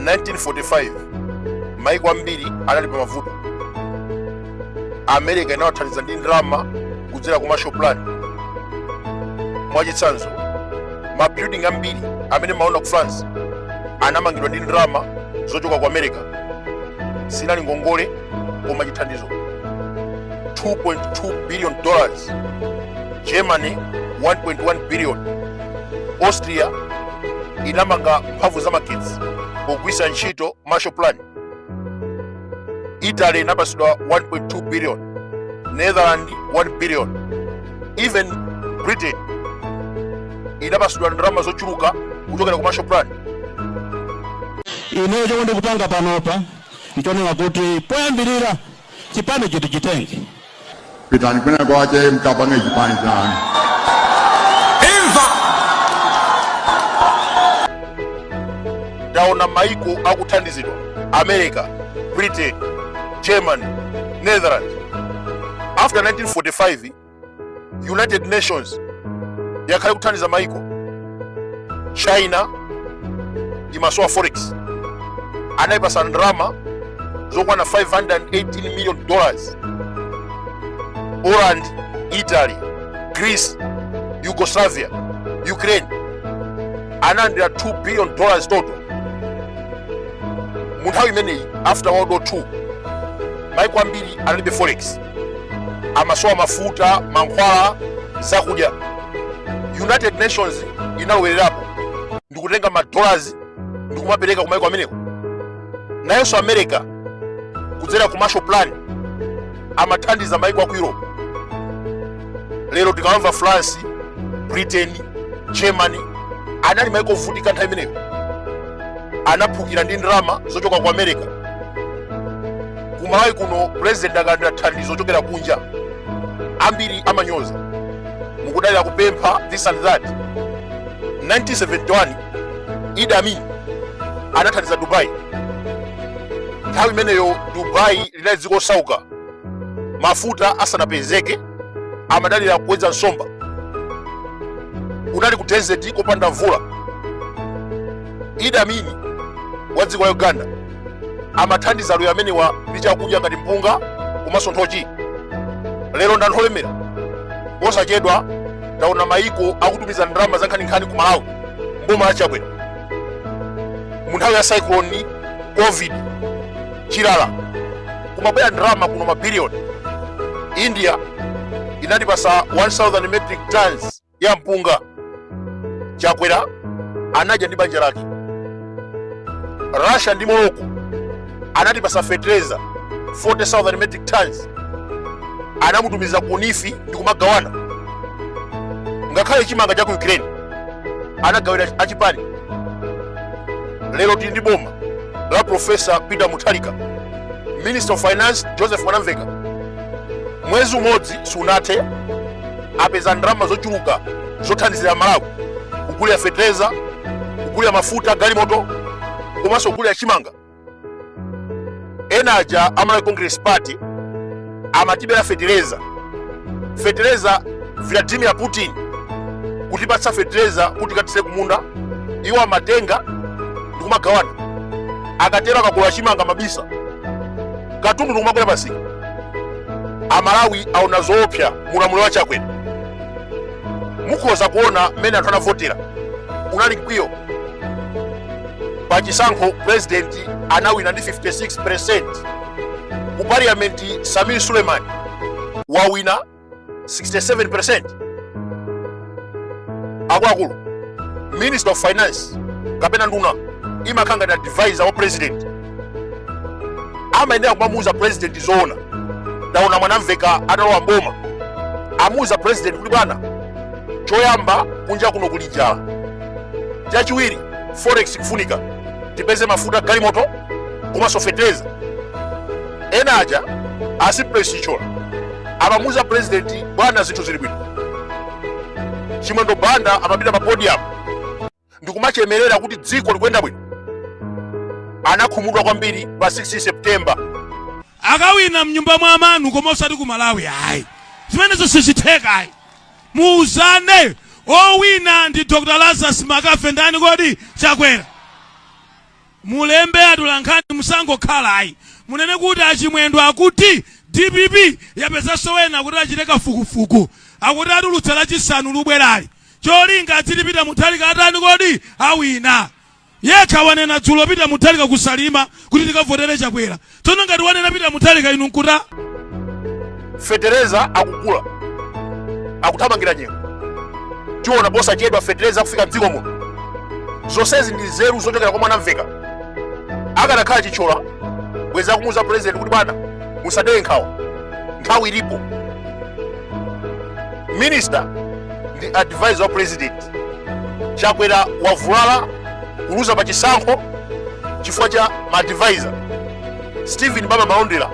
1945 maiko ambiri anali pa mavuto. America inawathandiza ndi ndalama kudzera ku Marshall Plan. Mwachitsanzo, mabuilding ambiri amene maona ku France anamangidwa ndi ndalama zochoka ku America. Sinali ngongole koma chithandizo. $2.2 billion. Germany 1.1 billion. Austria inamanga mphamvu za magetsi pogwiritsa ntchito Marshall Plan. Italy inapasidwa 1.2 billion. Netherlands 1 billion. Even Britain inapasidwa ndalama zochuluka kuchokera ku Marshall Plan. Ine chomwe ndikupanga panopa nchonena kuti poyambirira chipani chiti chitenge. Pitani kwina kwache mkapange chipani chanu. Taona maiko akuthandizidwa: America, Britain, Germany, Netherlands. After 1945, United Nations yakhala kuthandiza maiko. China imasowa forex, anayipasa ndalama zokwana $518 million. Poland, Italy, Greece, Yugoslavia, Ukraine analandira $2 billion total. Munthawi imeneyi after World War II maiko ambiri analibe forex, amasowa mafuta, mankhwala, zakudya. United Nations inalowererapo ndikutenga madollars ndikumapereka ku maiko ameneko. Nayonso America kudzera ku Marshall Plan amathandiza maiko aku Europe. Lero tikamva France, Britain, Germany anali maiko ovutika nthawi imeneyo, anaphukira ndi ndalama zochoka ku America. Kumalawi kuno president akalandira thandizo zochokera kunja, ambiri amanyoza mukudalira kupempha this and that. 1971 Idi Amin anathandiza Dubai. Nthawi imeneyo Dubai linali dziko losauka, mafuta asanapezeke, amadalira kukweza nsomba. Kunali ku desert kopanda mvula. Idi Amin wa dziko la Uganda amathandiza aloyo amenewa ndi chakudya ngati mpunga komanso nthochi. Lero ndantholemera osachedwa taona maiko akutumiza ndalama za nkhaninkhani ku Malawi mboma la Chabwera. Munthawi ya cyclone, COVID, chilala kumabwera ndalama kuno mabiliyoni. India inatipasa 1000 metric tons ya mpunga. Chakwera anadya ndi banja lake. Russia ndi Morocco anatipasa fertilizer 40,000 metric tons, anamutumiza ku Nifi ndi kumagawana. Ngakhale chimanga cha ku Ukraine anagawira achipani. Lero tili ndi boma la Professor Peter Mutharika, Minister of Finance Joseph Mwanamveka. Mwezi umodzi sunathe apeza ndalama zochuluka zothandizira Malawi kugulira fertilizer, kugulira mafuta galimoto, komanso kugulira chimanga. Ena aja Malawi Congress Party amatibera fertilizer. Fertilizer Vladimir Putin kutipatsa fertilizer kuti katise kumunda, iwo amatenga ndi kumagawana. Akatero akagula chimanga mabisa, katundu ndikumagula pasi. Amalawi aona zoopsa mulamuliro wa Chakwera. Mukhoza kuona mmene anthu anavotera. Unali mkwiyo. Pa chisankho president anawina ndi 56%. Ku parliament Samir Suleiman wawina 67%. Akuluakulu, Minister of Finance kapena nduna imakhala ngati advisor wa president. Amayenera kumamuuza president zoona. Taona Mwanamveka atalowa mboma amuuza president kuti bwana, choyamba kunja kuno kuli njala, chachiwiri forex kufunika tipeze mafuta galimoto komanso fertilizer. Ena aja asipresichola amamuuza president bwana, zinthu zili bwino. Chimwendo banda amapita pa podium ndikumachemerera kuti dziko likuyenda bwino. Anakhumudwa kwambiri pa 6 September. Akawina mnyumba mwa amanu koma osati ku Malawi. Ayi, zimenezo sichitheka. Ayi, muuzane owina ndi Dr. Lazarus Makafe ndani kodi Chakwera. mulembe atulankhani musangokhala ayi munene kuti achimwendo akuti DPP yapeza sowena kuti achiteka fukufuku akuti atulutsa lachisanu lubwerali cholinga atilipita Mutharika atani kodi awina yekha wanena dzulo pita Mutharika kusalima kuti tikavotere chakwera tsono ngati wanena pita Mutharika inu nkuta Fetereza akukula akuthamangira nyengo tiona bosa chedwa Fetereza kufika mdziko muno zonsezi ndi nzeru zochokera kwa Mwanamveka akanakhala chichola bweza kumuza president kuti bwana musadere nkhawi ilipo minister ndi advisor wa president chakwera wavulala kuluza pa chisankho chifukwa cha advisor Stephen Baba Malondera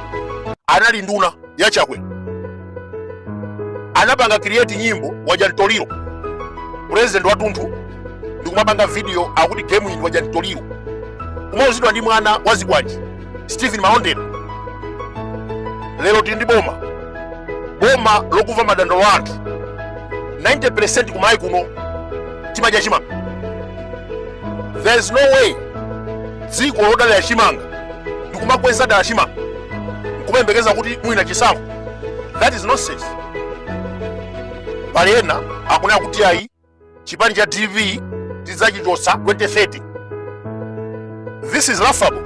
anali nduna ya Chakwera anapanga create nyimbo waja Ntoliro president watunthu ndikumapanga video akuti game iyi waja Ntoliro kumauzidwa ndi mwana wazikwaji Stephen Malondera lero tili ndi boma lokuva madandaulo anthu 90% kumayi kuno chimadya chimanga. There's no way dziko lodalira chimanga ndikumakweza dala chimanga kumembekeza kuti mwina chisankho. That is nonsense. Palena akunena kuti ayi chipani cha TV tidzachichotsa 2030. This is laughable.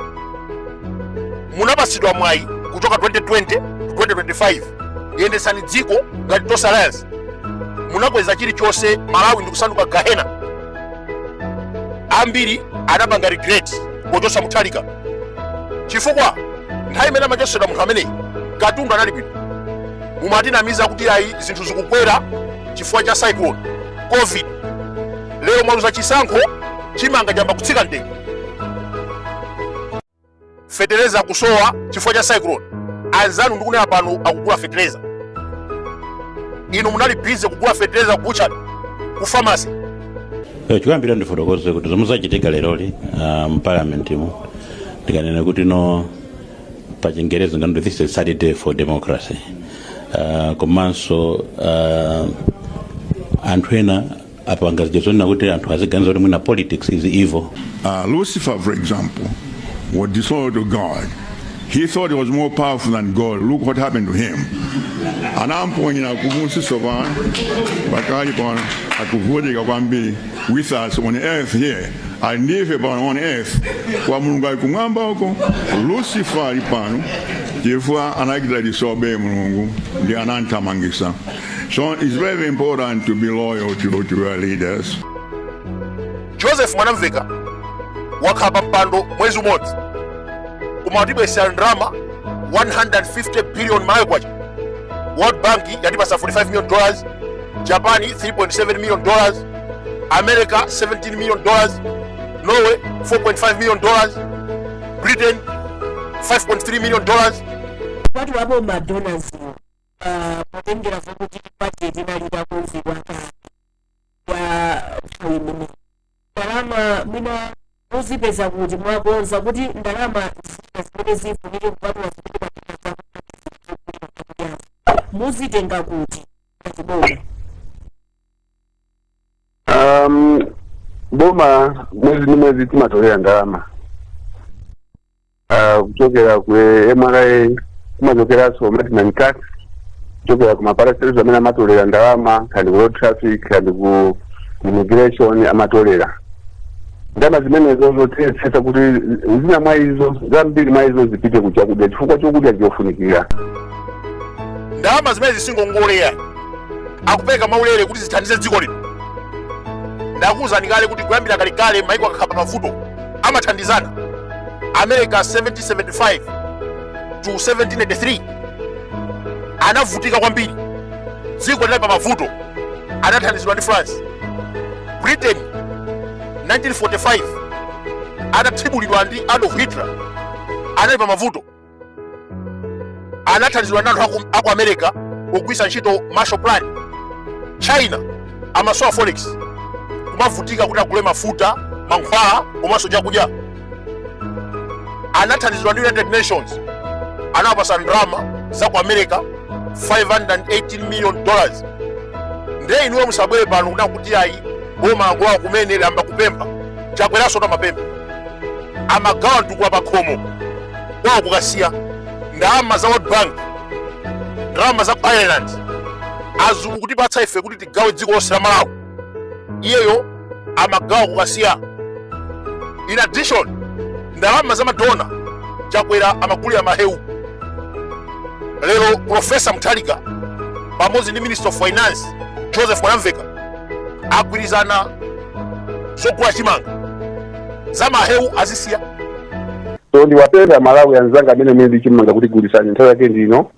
Munapasidwa mwayi kutoka 2020 to 2025 yendesani dziko ngati tosalance. Munakweza chilichonse Malawi ndikusanduka gahena. Ambiri anapanga regret kuchotsa Mutharika chifukwa nthawi imene amachotsedwa munthu ameneyi katundu anali bwino. Mumatinamiza kuti ayi zinthu zikukwera chifukwa cha cyclone COVID. Lero mwaluza chisankho chimanga chamba kutsika mtengo. Fetereza kusowa chifukwa cha cyclone. Anzanu ndikunena pano akugula fetereza. Inu munali busy kugula fetereza kubucha ku pharmacy. Chikambira ndifotokoze kuti zomuzachitika leroli parliament mu ndikanena kuti no pa Chingereza ngando this is a sad day for democracy. Komanso anthu ena apangazizona kuti anthu aziganiza kuti mwina politics is evil. Lucifer, for example, was disloyal to God. He thought he was more powerful than God. Look what happened to him. And I'm pointing out with us on earth here. I live upon on earth. Lucifer ipano. Therefore, anakita disobey Mungu. The ananta mangisa. So it's very important to be loyal to our leaders. Joseph Mwanamveka wakhapa mpando mwezi umodzi. Kumawatibwesa ndrama 150 billion malawi kwacha. World Bank yatipasa $45 million, Japan $3.7 million, America $17 million, Norway $4.5 million, Britain $5.3 million. Watu wabo madonors potengera kuti budget inalira kunzibwa kwa mwini. Ndalama mina uzipeza kuti mwakonza kuti ndalama zimene zifunike kupatula zipita muzitenga kuti ndibona boma mwezi timatolera ndalama kuchokera ku MRA kumachokera so maintenance tax kuchokera ku maparacels amene amatolera ndalama kandi ku road traffic kandi ku immigration amatolera ndalama zimenezo zotetsa kuti zina mwa izo zambiri mwa izo zipite kuchakudya chifukwa chokudya chofunikira. Ndalama zimene zisingongolera akupeka maulere kuti zithandize dziko lino. Ndakuwuzani kale kuti kuyambira kale maiko akakhala mavuto amathandizana. America 1775 to 1783 anavutika kwambiri. Dziko linali pa mavuto anathandizidwa ndi France. Britain 1945 anathibulidwa ndi Adolf Hitler anali pa mavuto anathandizidwa ndi anthu aku America kugwisa ntchito Marshall Plan. China amasowa forex kumavutika kuti agule mafuta mankhwala komanso chakudya anathandizidwa ndi United Nations anapasa ndalama za ku America $518 million. Ndiye inuwe musabwere pano kuti ayi boma angula kumene lamba kupempha chakweraso ta mapempha. amagawa ntukula pakhomo kwawo kukasiya ndalama za World Bank, ndalama za Ireland, azungu kutipatsa ife kuti tigawe dziko lonse la Malawi, iyeyo amagawa kukasiya. In addition, ndalama za madona Chakwera amagulira mahewu. Lero Profesa Mutharika pamodzi ndi Minister of Finance Joseph Mwanamveka agwirizana zogula chimanga za mahewu azisiya. So ndiwapempha Malawi anzanga amene mwezi chimanga kuti gulisani nthawi yake ndino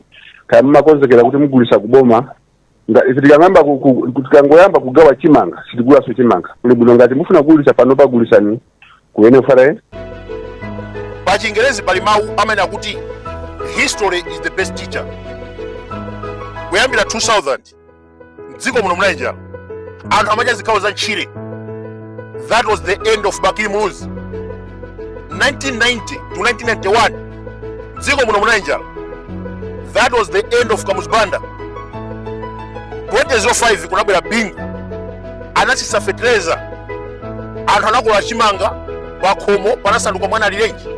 kaya mmakonzekera kuti mugulisa kuboma tikangoyamba kugawa chimanga sitigulaso chimanga kuli bwino ngati mufuna kugulisa pano pagulisani ku NFRA. Pa Chingerezi pali mawu amene akuti history is the best teacher. Kuyambira 2000 dziko muno mnaija anthu amadya zikhawo za ntchire. That was the end of Bakiri Muluzi. 1990 to 1991 dziko muno mnaija. That was the end of Kamuzibanda. 2005 kunabwera Bingu anasisa fertilizer, anthu anakula chimanga pakhomo panasanduka mwana alirenji.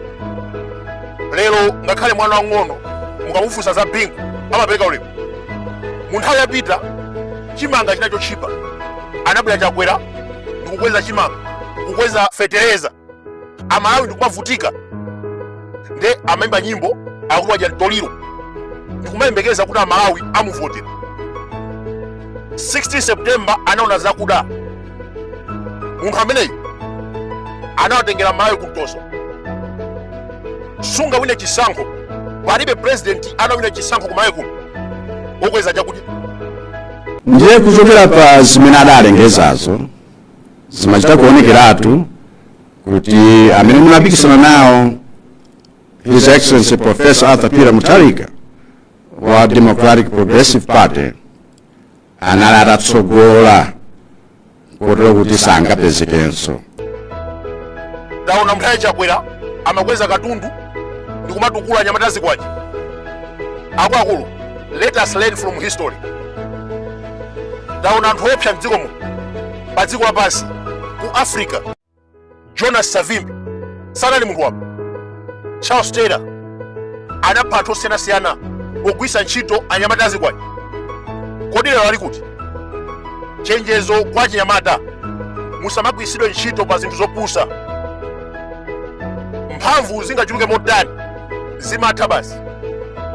Lero ngakhale mwana wang'ono mukamufunsa za Bingu amapereka ulemu. Munthawi yapita chimanga chinacho chipa anabwera Chakwera ndikukweza chimanga, kukweza fertilizer. Amalawi ndikumavutika nde amaimba nyimbo akuti Jantoliro ndikumayembekeza kuti Amalawi amuvotera. 16 September anaona zakuda. Munthu ameneyo anawatengera Malawi kumtoso. Sunga wine chisankho palibe president anawina chisankho ku Malawi kuno okweza chakudya. Ndiye kuchokera pa zimene adalengezazo zimachita kuonekeratu kuti amene munapikisana nawo His Excellency Professor Arthur Peter Mutharika wa Democratic Progressive Party anali atatsogola kotero kuti sangapezekenso. Taona mthawi Chakwera amakweza katundu ndikumatukula nyamatazi kwaje. Akuluakulu, let us learn from history. Taona anthu opsa mdziko muno pa dziko lapansi ku Africa. Jonas Savimbi sanali munthu wapo. Charles Taylor anapha anthu osiyanasiyana pogwisa ntchito anyamatazi kwaje. Kodi lero ali kuti chenjezo kwa chinyamata musamagwisidwe ntchito pa zinthu zopusa. Mphamvu zingachuluke motani zimatha basi.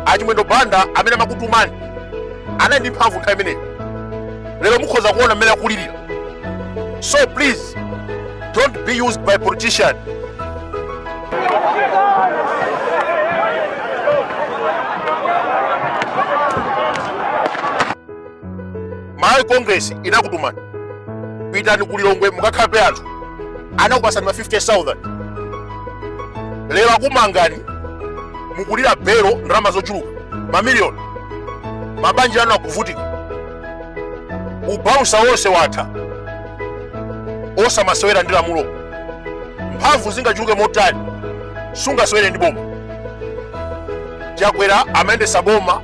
Achimwendo Banda amene amakutumani anali ndi mphamvu nthawi imeneyo. Lero mukhoza kuona mmene akulirira. So please don't be used by politicians. Malawi Congress inakutumani kuitani kulilongwe mukakhalape anthu anakupasani ma 50,000. Lero akumangani mukulira belo ndalama zochuluka mamiliyoni. Mabanja anu akuvutika. Ubausa wonse watha osamasewera ndi lamulo. Mphamvu zingachuluke motani sungasewere ndi boma. Chakwera amayendesa boma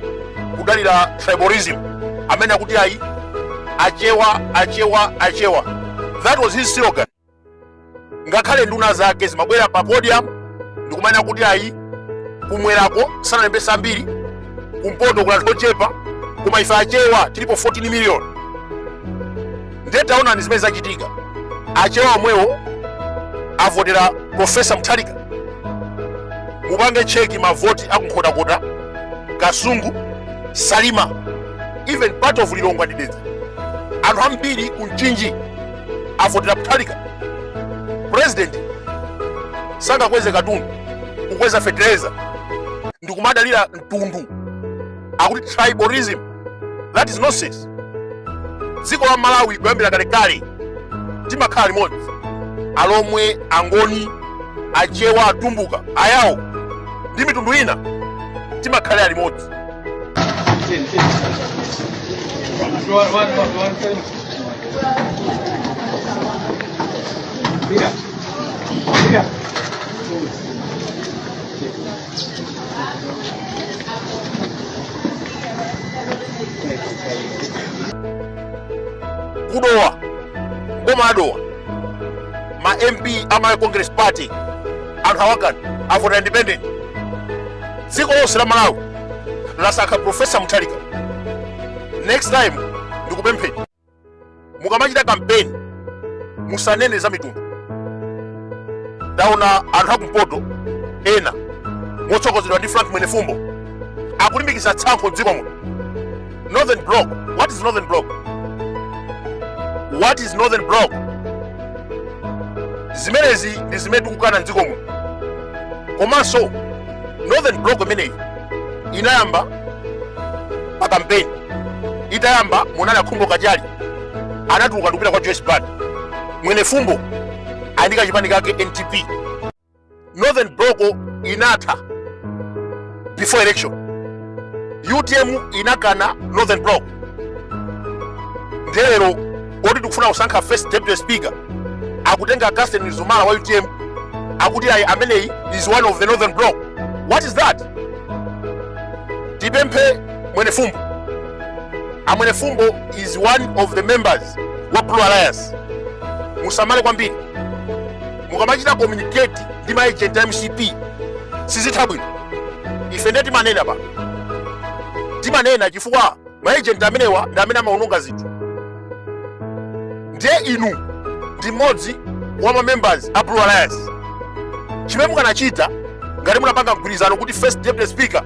kudalira tribalism amene akuti ayi achewa. That was his slogan. Ngakhale nduna zake zimabwera pa podium ndikumanya kuti ayi kumwerako sanalembesa ambiri, kumpoto kuna tochepa, kuma ife achewa tilipo 14 million. Ndetaona zimene zachitika. Achewa omwewo avotera Profesa Mutharika. Mupange cheki mavoti akunkhotakota Kasungu, Salima, even part of Lilongwe ndidedza. Anthu ambiri kumchinji avotera Mutharika. President sangakweze katundu kukweza fertilizer ndikumadalira mtundu akuti tribalism. That is nonsense. Dziko la Malawi kuyambira kalekale timakhala limodzi. Alomwe, Angoni, Achewa, Atumbuka, Ayawo ndi mitundu ina timakhala limodzi. Kudowa, boma adowa, ma MP ama Congress Party, anthu awakani avota independent. Dziko lonse la Malawi lasankha Professor Mutharika. Next time ndikupempheni mukamachita campaign musanene za mitundu. Ndaona anthu akumpoto ena motsogozedwa ndi Frank Mwenefumbo akulimbikitsa tsankho m'dziko muno. Northern Bloc. What is Northern Bloc? What is Northern Bloc? Zimenezi ndi zimene tikukana m'dziko muno. Komanso Northern Bloc imeneyi inayamba pa campaign. Itayamba munali Akhumbo Kajali anatuluka ndikupita kwa Joyce Banda. Mwenefumbo andika chipani kake NTP. Northern Bloc inatha before election. UTM inakana Northern Bloc. Ndelero oti tikufuna kusankha first deputy speaker akutenga Gaston Zumala wa UTM akuti ayi ameneyi is one of the Northern Bloc. What is that? Tipemphe Mwenefumbo. Mwenefumbo is one of the members wa Blue Alliance. Musamale kwambiri. Mukamachita communicate ndi ma agent MCP sizitha bwino. Ife ndeti manena pa. Timanena chifukwa ma agent amenewa ndi amene amaononga zinthu. Ndiye inu ndi mmodzi wa ma members a Blue Alliance. Chimene mukanachita ngati munapanga mgwirizano kuti first deputy speaker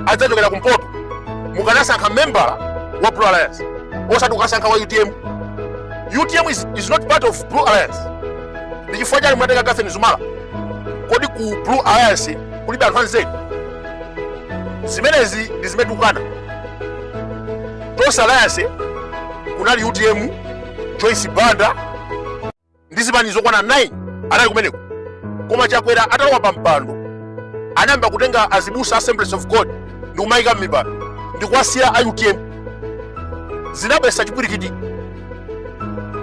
adzachokera kumpoto mukanasankha member wa Blue Alliance osati kukasankha wa UTM. UTM is not part of Blue Alliance. Ndi chifukwa chani munatenga Gaston Zumala. Kodi ku Blue Alliance kulibe anthu anzeru. Zimenezi ndi zimene tikukana. Tonse Alliance kunali UTM, Joyce Banda ndi zipani zokwana 9 anali kumeneko. Koma chakwera atalowa pa mpando anayamba kutenga azibusa Assemblies of God ndi kumayika m'mipando ndi kuwasiya a UTM. Zinabwesa chipwirikiti.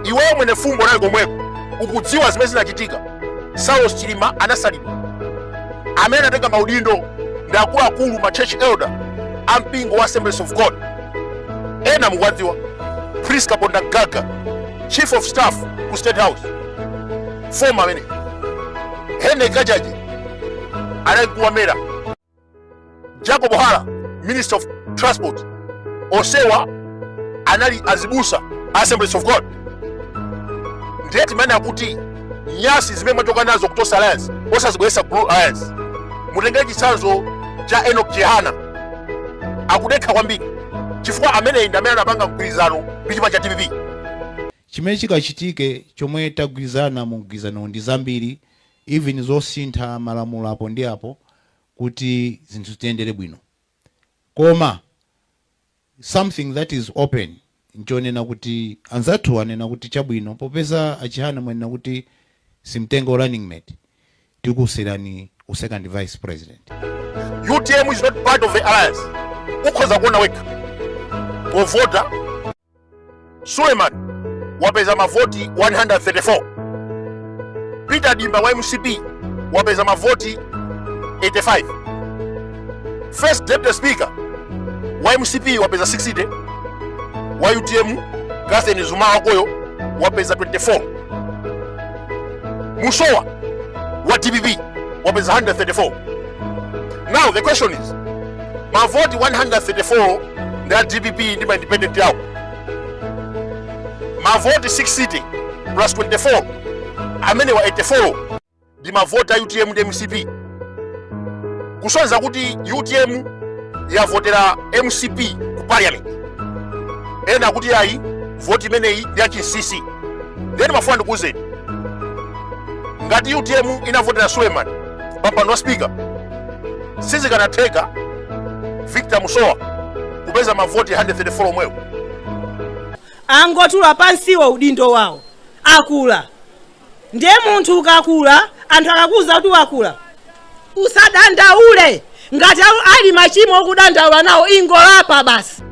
Iweyo Mwenefumbo nali komweko ukudziwa zimene zinachitika. Saulos Chilima anasalidwa. Amene anatenga maudindo ndi akuluakulu ma church elder a mpingo wa Assemblies of God. Ena mukuwadziwa. Priska Pondangaga, Chief of Staff ku State House. Former amene. Henry Kajaji anayikuwa mera. Jacob Hara, Minister of Transport. Osewa anali azibusa Assemblies of God. Ndiye timene akuti nyasi zimene mwachoka nazo kutosa Alliance osazibwesa Blue Alliance. Mutengere chitsanzo cha Enoch Jehana akudekha kwambiri chifukwa amene ndi amene anapanga mgwirizano ndi chipani cha TPP. Chimene chikachitike chomwe tagwirizana mu mgwirizano ndi zambiri even zosintha malamulo apo ndi apo kuti zinthu ziyendere bwino. Koma something that is open nchonena kuti anzathu anena kuti chabwino popeza achihana mwenena kuti simtengo running mate tikuserani second vice president. UTM is not part of the alliance. Ukhoza kuona weka povota Suleiman wapeza mavoti 134. Peter Dimba wa MCP wapeza mavoti 85. First deputy speaker wa MCP wapeza 60. Wa UTM Gaston Zumala wakoyo wapeza 24. Musowa wa TPP wapeza 134. Now the question is, mavoti 134 ndi a TPP ndi ma independent yao. Mavoti 660 plus 24 amene wa 84 ndi mavoti a UTM ndi MCP. Kusonza kuti UTM yavotera MCP ku parliament. Ena kuti ayi voti imeneyi ndi achinsinsi. Then mafuna ndikuwuzeni ngati UTM inavotera Suleiman pampando wa speaker sizikanatheka Victor Musowa kupeza mavoti 134 omwewo. Angotula pansiwo udindo wawo akula. Ndiye munthu ukakula anthu akakuza kuti wakula usadandaule ngati ali machimo okudandaula nawo ingolapa basi.